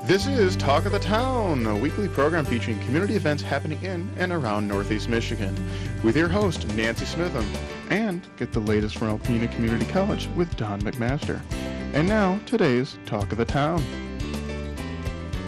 This is Talk of the Town, a weekly program featuring community events happening in and around Northeast Michigan, with your host, Nancy Smitham, and get the latest from Alpena Community College with Don McMaster. And now, today's Talk of the Town.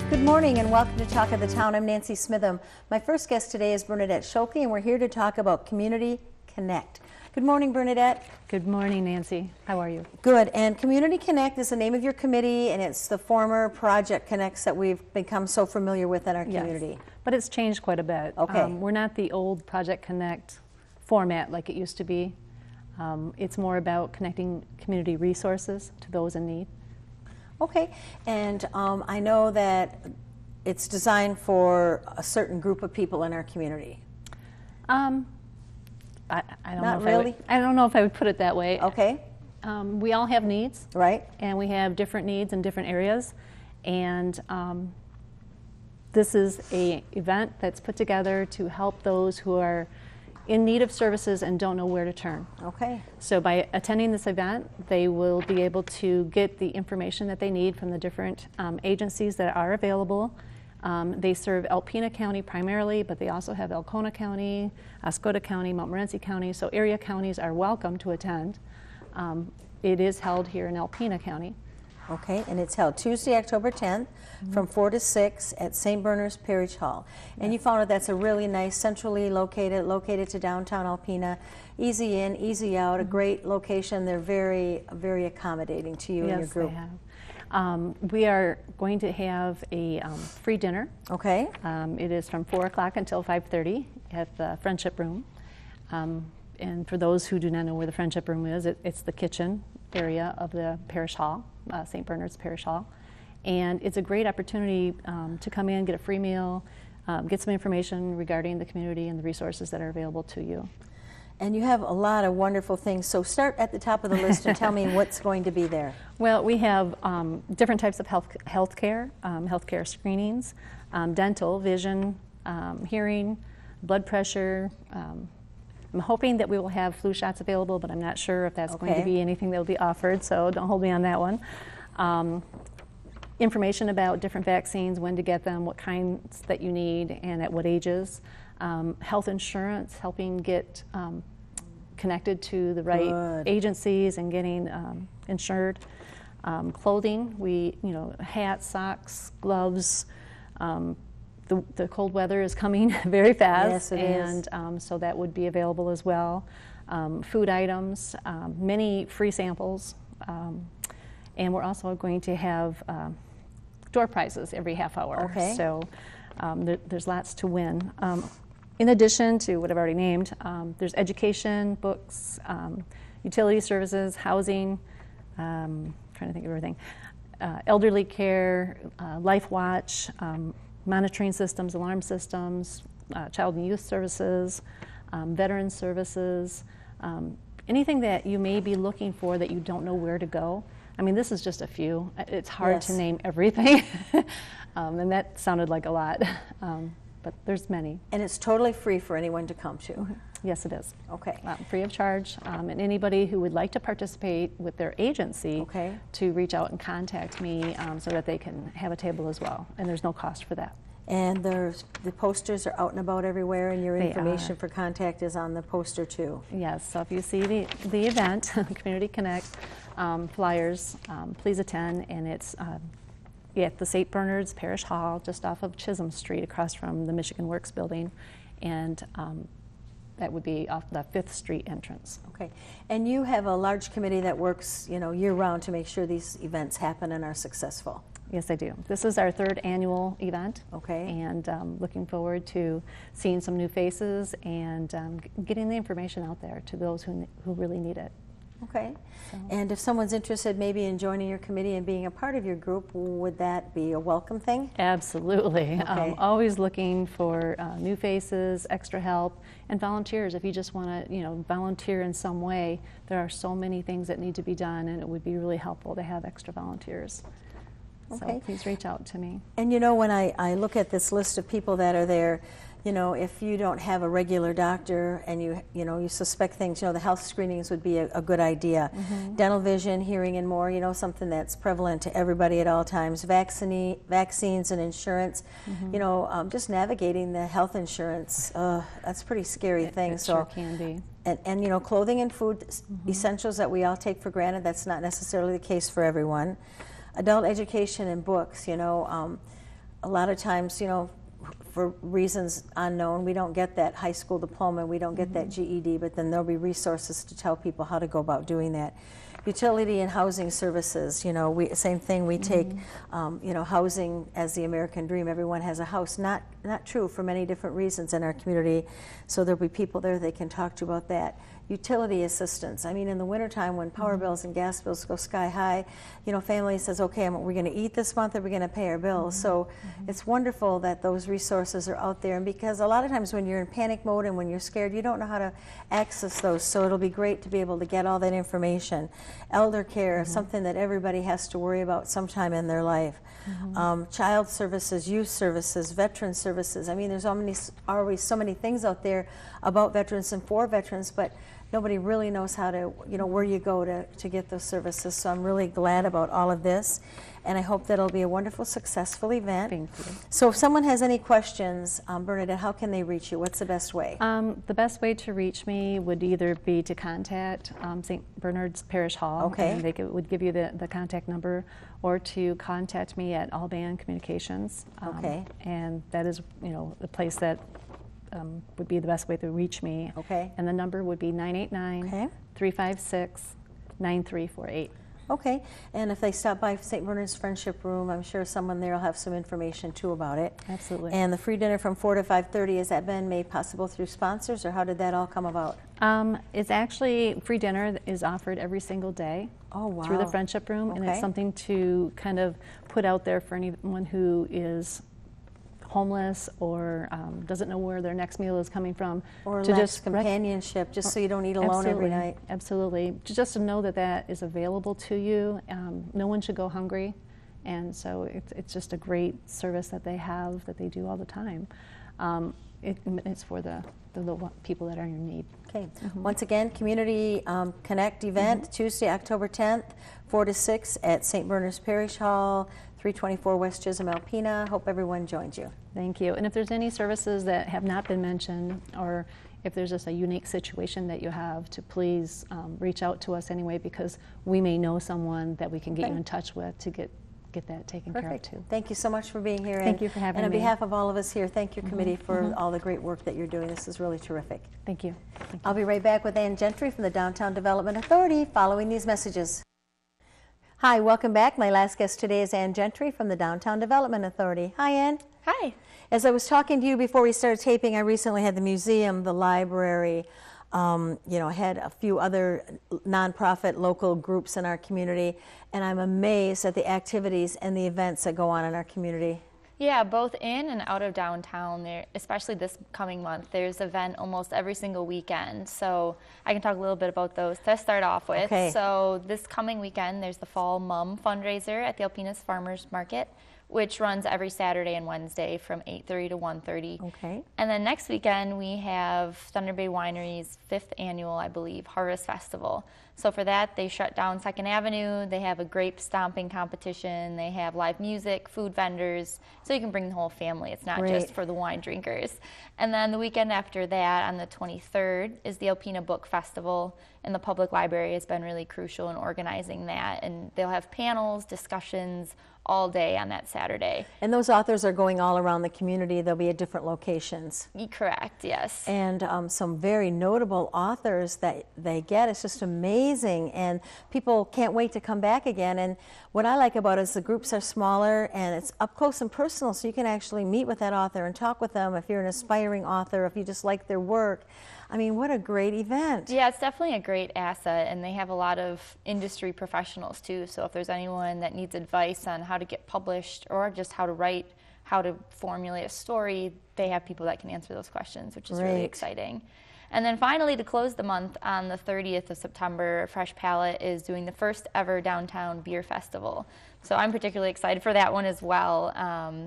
Good morning and welcome to Talk of the Town. I'm Nancy Smitham. My first guest today is Bernadette Schulke, and we're here to talk about Community Connect. Good morning, Bernadette. Good morning, Nancy. How are you? Good. And Community Connect is the name of your committee, and it's the former Project Connects that we've become so familiar with in our community. Yes, but it's changed quite a bit. Okay. We're not the old Project Connect format like it used to be. It's more about connecting community resources to those in need. Okay. And I know that it's designed for a certain group of people in our community. I don't Not know if really? I don't know if I would put it that way. Okay. We all have needs, Right. and we have different needs in different areas. And this is an event that's put together to help those who are in need of services and don't know where to turn. Okay. So by attending this event, they will be able to get the information that they need from the different agencies that are available. They serve Alpena County primarily, but they also have Alcona County, Oscoda County, Montmorency County, so area counties are welcome to attend. It is held here in Alpena County. Okay, and it's held Tuesday, October 10th from 4 to 6 at St. Bernard's Parish Hall. And you found out that's a really nice, centrally located to downtown Alpena. Easy in, easy out, a great location. They're very, very accommodating to you and your group. Yes, they have. We are going to have a free dinner. Okay. It is from 4 o'clock until 5:30 at the Friendship Room. And for those who do not know where the Friendship Room is, it's the kitchen area of the Parish Hall, St. Bernard's Parish Hall. And it's a great opportunity to come in, get a free meal, get some information regarding the community and the resources that are available to you. And you have a lot of wonderful things. So start at the top of the list and tell me what's going to be there. Well, we have different types of healthcare screenings, dental, vision, hearing, blood pressure. I'm hoping that we will have flu shots available, but I'm not sure if that's going to be anything that will be offered, so don't hold me on that one. Information about different vaccines, when to get them, what kinds that you need, and at what ages. Health insurance, helping get connected to the right agencies and getting insured. Clothing, hats, socks, gloves. The cold weather is coming very fast, yes, it is. So that would be available as well. Food items, many free samples, and we're also going to have door prizes every half hour. Okay. So there's lots to win. In addition to what I've already named, there's education, books, utility services, housing, trying to think of everything, elderly care, Life Watch, monitoring systems, alarm systems, child and youth services, veteran services, anything that you may be looking for that you don't know where to go. I mean, this is just a few. It's hard to name everything, and that sounded like a lot. But there's many. And it's totally free for anyone to come to. Yes, it is. Okay. Free of charge, and anybody who would like to participate with their agency to reach out and contact me so that they can have a table as well, and there's no cost for that. And the posters are out and about everywhere, and your information for contact is on the poster too. Yes, so if you see the event, Community Connect flyers, please attend, and it's at the St. Bernard's Parish Hall, just off of Chisholm Street, across from the Michigan Works building, and that would be off the 5th Street entrance. Okay, and you have a large committee that works, year-round to make sure these events happen and are successful. Yes, I do. This is our 3rd annual event. Okay. And looking forward to seeing some new faces and getting the information out there to those who really need it. Okay. So. And if someone's interested maybe in joining your committee and being a part of your group, would that be a welcome thing? Absolutely. Okay. Always looking for new faces, extra help, and volunteers. If you just want to, volunteer in some way, there are so many things that need to be done, and it would be really helpful to have extra volunteers. Okay. So please reach out to me. And when I look at this list of people that are there, you know, if you don't have a regular doctor and you suspect things, the health screenings would be a good idea. Dental vision, hearing and more, something that's prevalent to everybody at all times. Vaccines and insurance, just navigating the health insurance, that's a pretty scary thing. It sure can be. And clothing and food essentials that we all take for granted, that's not necessarily the case for everyone. Adult education and books, a lot of times, for reasons unknown, we don't get that high school diploma, we don't get that GED, but then there'll be resources to tell people how to go about doing that. Utility and housing services, same thing, we take, housing as the American dream. Everyone has a house. Not true for many different reasons in our community, so there'll be people there they can talk to about that. Utility assistance. I mean, in the wintertime when power bills and gas bills go sky high, family says, okay, we're going to eat this month or we're going to pay our bills. So it's wonderful that those resources are out there, and because a lot of times when you're in panic mode and when you're scared, you don't know how to access those, so it'll be great to be able to get all that information. Elder care, something that everybody has to worry about sometime in their life. Child services, youth services, veteran services. I mean, there's always so many things out there about veterans and for veterans, but nobody really knows how to, where you go to get those services. So I'm really glad about all of this, and I hope that it'll be a wonderful, successful event. Thank you. So if someone has any questions, Bernadette, how can they reach you? What's the best way? The best way to reach me would either be to contact St. Bernard's Parish Hall, Okay. and they would give you the contact number, or to contact me at Alban Communications. Okay. And that is, the place that would be the best way to reach me. Okay. And the number would be 989-356-9348. Okay, and if they stop by St. Bernard's Friendship Room, I'm sure someone there will have some information too about it. Absolutely. And the free dinner from 4 to 5:30, has that been made possible through sponsors, or how did that all come about? It's actually, free dinner is offered every single day. Oh, wow. Through the Friendship Room, and Okay. it's something to kind of put out there for anyone who is homeless or doesn't know where their next meal is coming from. Or to less companionship, just so you don't eat alone every night. Absolutely. Just to know that is available to you. No one should go hungry. And so it's just a great service that they have, that they do all the time. It's for the little people that are in need. Okay. Once again, Community Connect event, Tuesday, October 10th, 4 to 6 at St. Bernard's Parish Hall, 324 West Chisholm, Alpena. Hope everyone joins you. Thank you. And if there's any services that have not been mentioned, or if there's just a unique situation that you have, to please reach out to us anyway, because we may know someone that we can get you in touch with to get that taken care of too. Thank you so much for being here. Thank you for having me. And on behalf of all of us here, thank your committee for all the great work that you're doing. This is really terrific. Thank you. Thank you. I'll be right back with Ann Gentry from the Downtown Development Authority following these messages. Hi, welcome back. My last guest today is Ann Gentry from the Downtown Development Authority. Hi, Ann. Hi. As I was talking to you before we started taping, I recently had the museum, the library, had a few other nonprofit local groups in our community, and I'm amazed at the activities and the events that go on in our community. Yeah, both in and out of downtown, there, especially this coming month, there's an event almost every single weekend. So I can talk a little bit about those to start off with. Okay. So this coming weekend, there's the Fall Mum fundraiser at the Alpena's Farmers Market, which runs every Saturday and Wednesday from 8:30 to 1:30. Okay. And then next weekend, we have Thunder Bay Winery's 5th annual, I believe, Harvest Festival. So for that, they shut down 2nd Avenue. They have a grape stomping competition. They have live music, food vendors, so you can bring the whole family. It's not just for the wine drinkers. And then the weekend after that, on the 23rd, is the Alpena Book Festival, and the public library has been really crucial in organizing that. And they'll have panels, discussions, all day on that Saturday. And those authors are going all around the community. They'll be at different locations. Correct, yes. And some very notable authors that they get. It's just amazing, and people can't wait to come back again. And what I like about it is the groups are smaller and it's up close and personal, so you can actually meet with that author and talk with them if you're an aspiring author, if you just like their work. I mean, what a great event. Yeah, it's definitely a great asset, and they have a lot of industry professionals too. So if there's anyone that needs advice on how to get published or just how to write, how to formulate a story, they have people that can answer those questions, which is really exciting. And then finally, to close the month on the 30th of September, Fresh Palate is doing the first ever downtown beer festival. So I'm particularly excited for that one as well.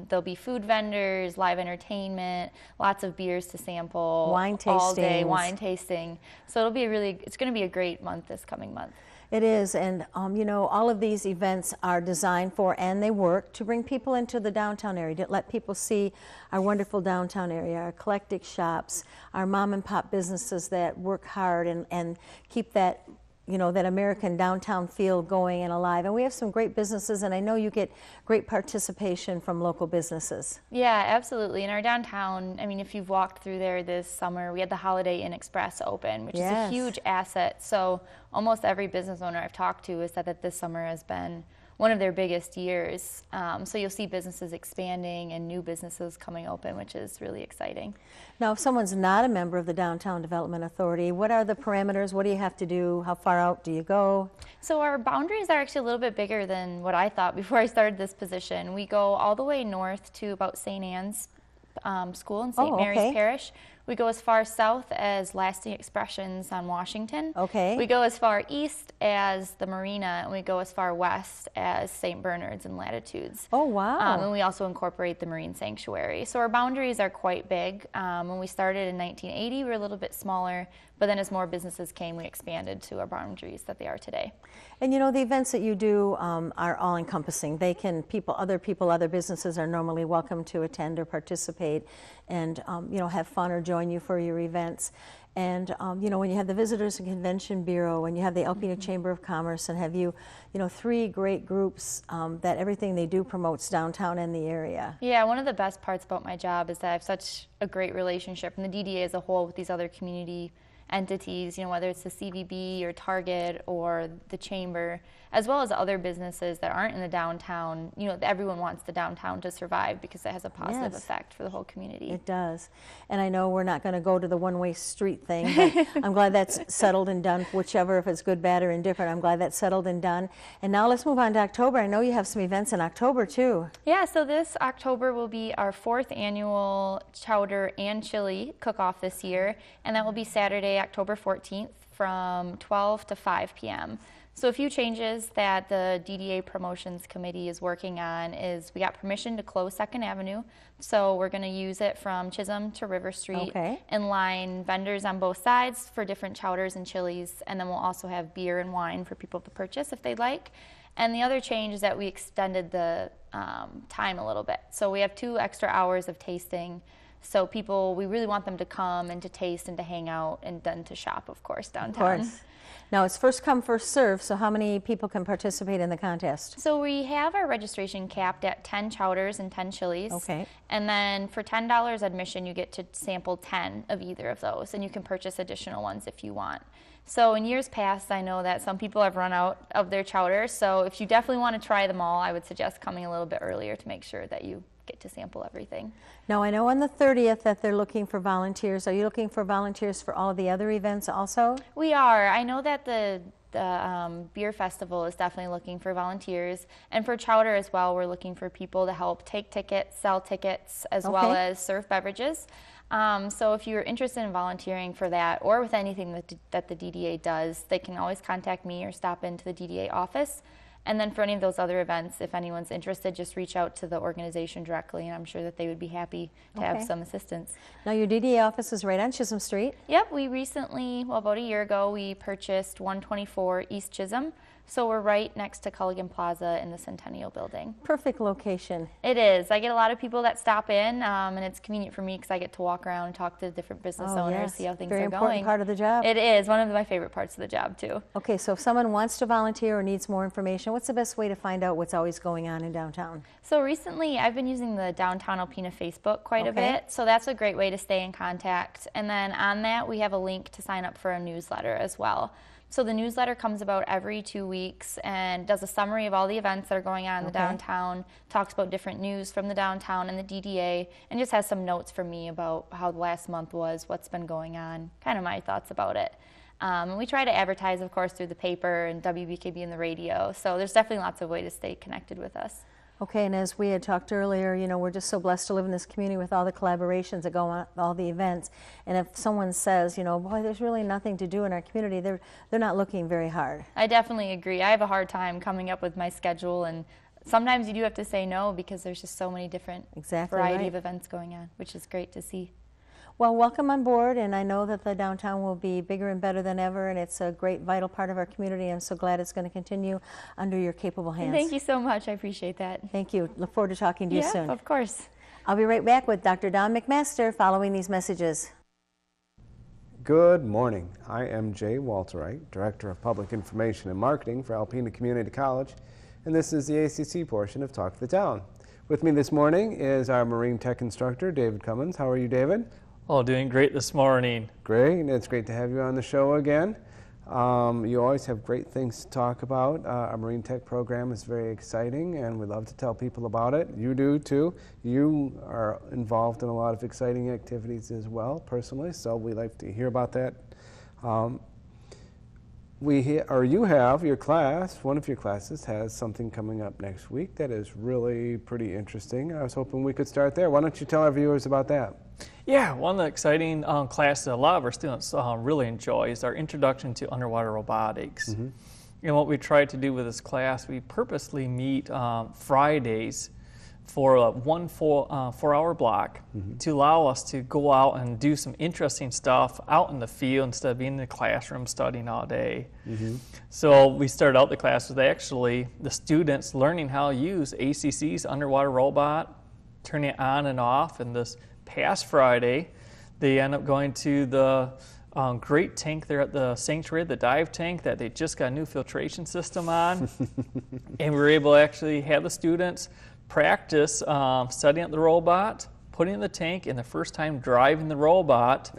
There'll be food vendors, live entertainment, lots of beers to sample. Wine all day, tastings. wine tasting. So it's going to be a great month this coming month. It is, and you know, all of these events are designed for, and they work to bring people into the downtown area, to let people see our wonderful downtown area, our eclectic shops, our mom and pop businesses that work hard and keep that, you know, that American downtown feel going and alive. And we have some great businesses, and I know you get great participation from local businesses. Yeah, absolutely. In our downtown, I mean, if you've walked through there this summer, we had the Holiday Inn Express open, which is a huge asset. So almost every business owner I've talked to has said that this summer has been one of their biggest years. So you'll see businesses expanding and new businesses coming open, which is really exciting. Now, if someone's not a member of the Downtown Development Authority, what are the parameters? What do you have to do? How far out do you go? So our boundaries are actually a little bit bigger than what I thought before I started this position. We go all the way north to about St. Anne's School in St. Mary's Parish. We go as far south as Lasting Expressions on Washington. Okay. We go as far east as the Marina, and we go as far west as St. Bernard's and Latitudes. Oh, wow. And we also incorporate the Marine Sanctuary. So our boundaries are quite big. When we started in 1980, we were a little bit smaller, but then as more businesses came, we expanded to our boundaries that they are today. And you know, the events that you do are all encompassing. They can, other businesses are normally welcome to attend or participate and, you know, have fun or join you for your events. And, you know, when you have the Visitors and Convention Bureau and you have the Alpena Chamber of Commerce and have you know, three great groups that everything they do promotes downtown and the area. Yeah, one of the best parts about my job is that I have such a great relationship, and the DDA as a whole, with these other community entities, you know, whether it's the CVB or Target or the Chamber, as well as other businesses that aren't in the downtown. You know, everyone wants the downtown to survive because it has a positive effect for the whole community. It does. And I know we're not going to go to the one-way street thing, but I'm glad that's settled and done, whichever, if it's good, bad, or indifferent. I'm glad that's settled and done. And now let's move on to October. I know you have some events in October, too. Yeah, so this October will be our 4th annual Chowder and Chili Cook-Off this year, and that will be Saturday, October 14th from 12 to 5 p.m. So a few changes that the DDA Promotions Committee is working on is we got permission to close 2nd Avenue. So we're going to use it from Chisholm to River Street and line vendors on both sides for different chowders and chilies. And then we'll also have beer and wine for people to purchase if they'd like. And the other change is that we extended the time a little bit. So we have 2 extra hours of tasting. So people, we really want them to come and to taste and to hang out and then to shop, of course, downtown. Of course. Now, it's first come, first serve, so how many people can participate in the contest? So we have our registration capped at 10 chowders and 10 chilies. Okay. And then for $10 admission, you get to sample 10 of either of those, and you can purchase additional ones if you want. So in years past, I know that some people have run out of their chowders, so if you definitely want to try them all, I would suggest coming a little bit earlier to make sure that you get to sample everything. Now, I know on the 30th that they're looking for volunteers. Are you looking for volunteers for all of the other events also? We are. I know that the beer festival is definitely looking for volunteers, and for Chowder as well, we're looking for people to help take tickets, sell tickets, as well as serve beverages. So if you're interested in volunteering for that or with anything that the DDA does, they can always contact me or stop into the DDA office. And then for any of those other events, if anyone's interested, just reach out to the organization directly, and I'm sure that they would be happy to have some assistance. Now, your DDA office is right on Chisholm Street? Yep, we recently, well, about a year ago, we purchased 124 East Chisholm. So we're right next to Culligan Plaza in the Centennial Building. Perfect location. It is. I get a lot of people that stop in, and it's convenient for me because I get to walk around and talk to different business owners, see how things Very are going. important part of the job. It is one of my favorite parts of the job, too. Okay, so if someone wants to volunteer or needs more information, what's the best way to find out what's always going on in downtown? So recently, I've been using the Downtown Alpena Facebook quite a bit, so that's a great way to stay in contact. And then on that, we have a link to sign up for a newsletter as well. So the newsletter comes about every 2 weeks and does a summary of all the events that are going on in the downtown, talks about different news from the downtown and the DDA, and just has some notes for me about how the last month was, what's been going on, kind of my thoughts about it. And we try to advertise, of course, through the paper and WBKB and the radio, so there's definitely lots of ways to stay connected with us. Okay, and as we had talked earlier, you know, we're just so blessed to live in this community with all the collaborations that go on, all the events. And if someone says, you know, boy, there's really nothing to do in our community, they're not looking very hard. I definitely agree. I have a hard time coming up with my schedule, and sometimes you do have to say no because there's just so many different variety of events going on, which is great to see. Well, welcome on board, and I know that the downtown will be bigger and better than ever, and it's a great, vital part of our community. I'm so glad it's going to continue under your capable hands. Thank you so much. I appreciate that. Thank you. Look forward to talking to you soon. Yeah, of course. I'll be right back with Dr. Don McMaster following these messages. Good morning. I am Jay Walterite, Director of Public Information and Marketing for Alpena Community College, and this is the ACC portion of Talk to the Town. With me this morning is our Marine Tech instructor, David Cummins. How are you, David? Oh, doing great this morning. Great. It's great to have you on the show again. You always have great things to talk about. Our Marine Tech program is very exciting, and we love to tell people about it. You do, too. You are involved in a lot of exciting activities as well, personally, so we like to hear about that. You have your class, one of your classes has something coming up next week that is really pretty interesting. I was hoping we could start there. Why don't you tell our viewers about that? Yeah, one of the exciting classes that a lot of our students really enjoy is our Introduction to Underwater Robotics. Mm-hmm. And what we try to do with this class, we purposely meet Fridays for a 4-hour block to allow us to go out and do some interesting stuff out in the field instead of being in the classroom studying all day. Mm-hmm. So we started out the class with actually the students learning how to use ACC's underwater robot, turning it on and off, and this past Friday, they end up going to the great tank there at the sanctuary, the dive tank that they just got a new filtration system on. And we were able to actually have the students practice setting up the robot, putting it in the tank, and the first time driving the robot.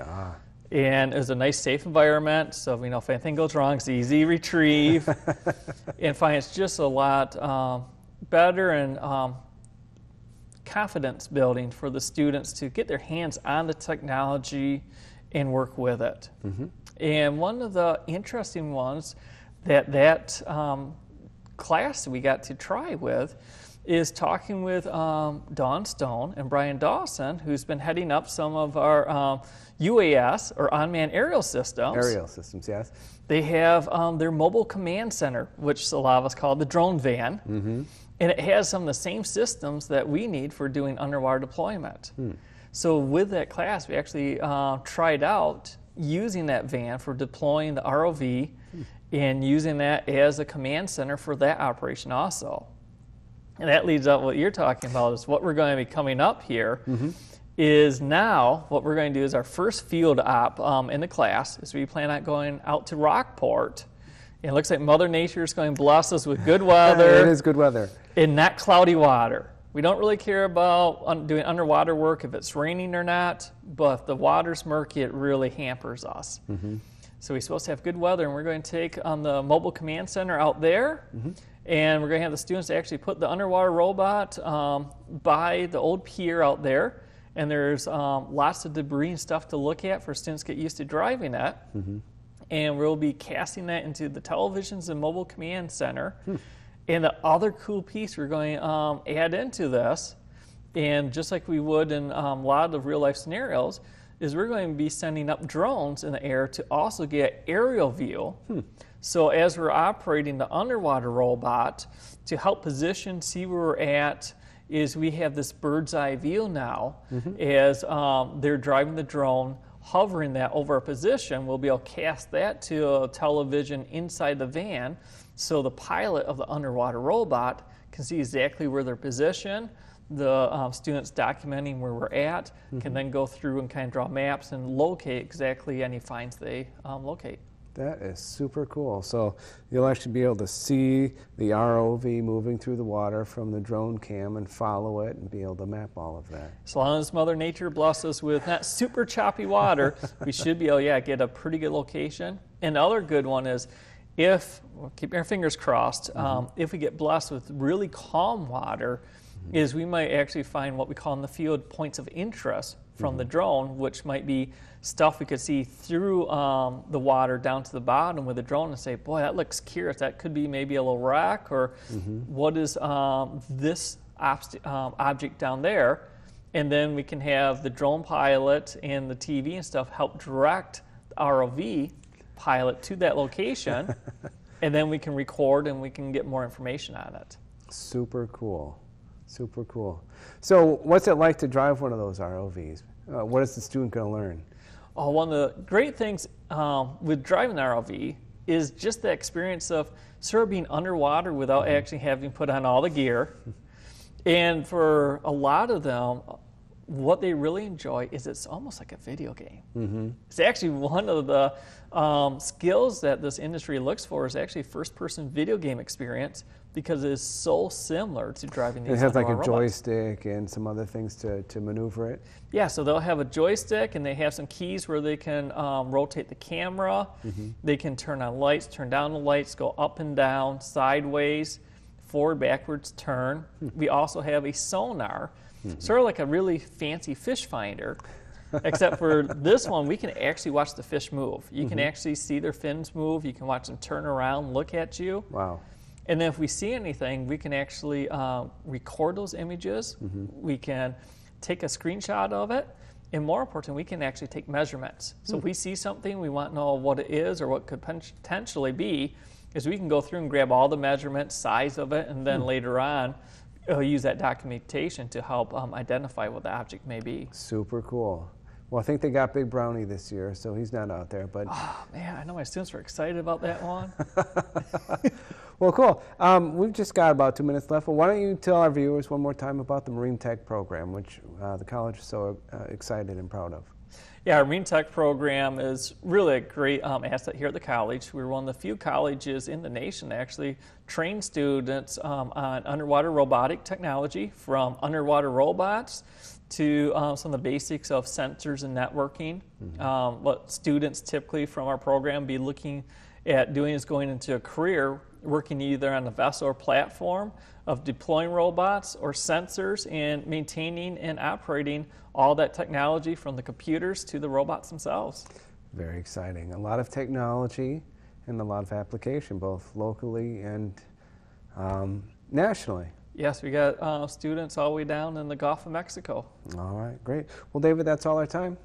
And it was a nice, safe environment. So, you know, if anything goes wrong, it's easy retrieve. And find it's just a lot better and confidence building for the students to get their hands on the technology and work with it. Mm-hmm. And one of the interesting ones that class we got to try with is talking with Dawn Stone and Brian Dawson, who's been heading up some of our UAS, or unmanned aerial systems. Aerial systems, yes. They have their mobile command center, which a lot of us call the drone van. Mm-hmm. And it has some of the same systems that we need for doing underwater deployment. So with that class, we actually tried out using that van for deploying the ROV and using that as a command center for that operation also. And that leads up what you're talking about is what we're going to be coming up here is now what we're going to do is our first field op in the class is we plan on going out to Rockport. It looks like Mother Nature is going to bless us with good weather. It is good weather. And not cloudy water. We don't really care about doing underwater work if it's raining or not, but if the water's murky, it really hampers us. Mm-hmm. So we're supposed to have good weather, and we're going to take on the mobile command center out there, and we're going to have the students actually put the underwater robot by the old pier out there, and there's lots of debris and stuff to look at for students to get used to driving it. Mm-hmm. And we'll be casting that into the televisions and mobile command center. And the other cool piece we're going to add into this, and just like we would in a lot of the real life scenarios, is we're going to be sending up drones in the air to also get aerial view. So as we're operating the underwater robot to help position, see where we're at, is we have this bird's eye view now as they're driving the drone, hovering that over a position. We'll be able to cast that to a television inside the van so the pilot of the underwater robot can see exactly where they're positioned. The students documenting where we're at can then go through and kind of draw maps and locate exactly any finds they locate. That is super cool. So you'll actually be able to see the ROV moving through the water from the drone cam and follow it and be able to map all of that. As long as Mother Nature blesses us with not super choppy water, we should be able to get a pretty good location. And the other good one is if, keep our fingers crossed, if we get blessed with really calm water, is we might actually find what we call in the field points of interest from the drone, which might be stuff we could see through the water down to the bottom with the drone and say, boy, that looks curious. That could be maybe a little rock, or what is this object down there, and then we can have the drone pilot and the TV and stuff help direct the ROV pilot to that location, and then we can record and we can get more information on it. Super cool. Super cool. So what's it like to drive one of those ROVs? What is the student going to learn? Oh, one of the great things with driving an ROV is just the experience of sort of being underwater without actually having put on all the gear. And for a lot of them, what they really enjoy is it's almost like a video game. It's actually one of the skills that this industry looks for is actually first-person video game experience, because it is so similar to driving these. It has like a robots. Joystick and some other things to maneuver it. Yeah, so they'll have a joystick and they have some keys where they can rotate the camera. They can turn on lights, turn down the lights, go up and down, sideways, forward, backwards, turn. We also have a sonar, sort of like a really fancy fish finder, except for this one, we can actually watch the fish move. You can actually see their fins move. You can watch them turn around, look at you. Wow. And then if we see anything, we can actually record those images. We can take a screenshot of it. And more important, we can actually take measurements. So if we see something, we want to know what it is or what could potentially be, is we can go through and grab all the measurements, size of it, and then later on, use that documentation to help identify what the object may be. Super cool. Well, I think they got Big Brownie this year, so he's not out there. But oh, man, I know my students were excited about that one. Well, cool. We've just got about 2 minutes left. Well, why don't you tell our viewers one more time about the Marine Tech program, which the college is so excited and proud of. Yeah, our Marine Tech program is really a great asset here at the college. We're one of the few colleges in the nation that actually train students on underwater robotic technology, from underwater robots to some of the basics of sensors and networking. What students typically from our program be looking at doing is going into a career working either on a vessel or platform of deploying robots or sensors and maintaining and operating all that technology from the computers to the robots themselves. Very exciting. A lot of technology and a lot of application, both locally and nationally. Yes, we got students all the way down in the Gulf of Mexico. All right, great. Well, David, that's all our time.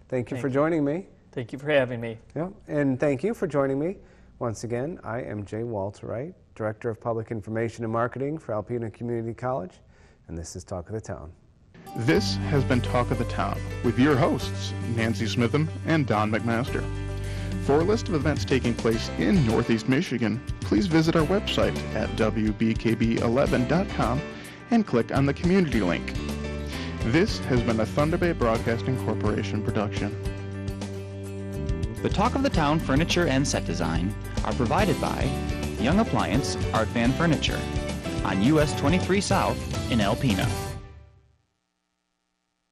Thank you for joining me. Thank you for having me. Yeah, and thank you for joining me. Once again, I am Jay Walter-Wright, Director of Public Information and Marketing for Alpena Community College, and this is Talk of the Town. This has been Talk of the Town with your hosts, Nancy Smitham and Don McMaster. For a list of events taking place in Northeast Michigan, please visit our website at wbkb11.com and click on the community link. This has been a Thunder Bay Broadcasting Corporation production. The Talk of the Town furniture and set design are provided by Young Appliance Art Van Furniture on US 23 South in Alpena.